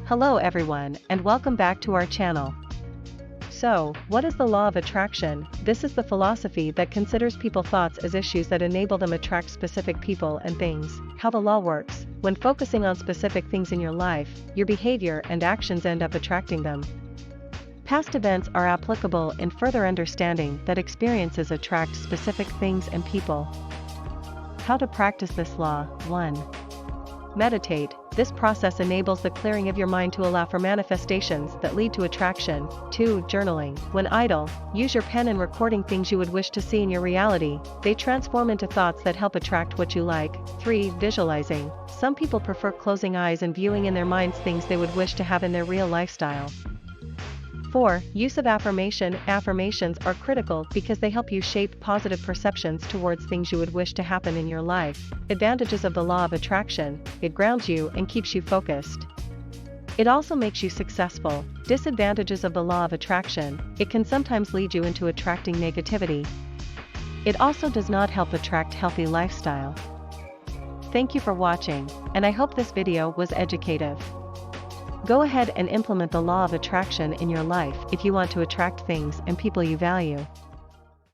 Hello everyone, and welcome back to our channel. So, what is the law of attraction? This is the philosophy that considers people's thoughts as issues that enable them attract specific people and things. How the law works: when focusing on specific things in your life, your behavior and actions end up attracting them. Past events are applicable in further understanding that experiences attract specific things and people. How to practice this law. 1. Meditate. This process enables the clearing of your mind to allow for manifestations that lead to attraction. 2. Journaling. When idle, use your pen and recording things you would wish to see in your reality. They transform into thoughts that help attract what you like. 3. Visualizing. Some people prefer closing eyes and viewing in their minds things they would wish to have in their real lifestyle. 4. Use of affirmation. Affirmations are critical because they help you shape positive perceptions towards things you would wish to happen in your life. Advantages of the law of attraction: it grounds you and keeps you focused. It also makes you successful. Disadvantages of the law of attraction: it can sometimes lead you into attracting negativity. It also does not help attract healthy lifestyle. Thank you for watching, and I hope this video was educative. Go ahead and implement the law of attraction in your life if you want to attract things and people you value.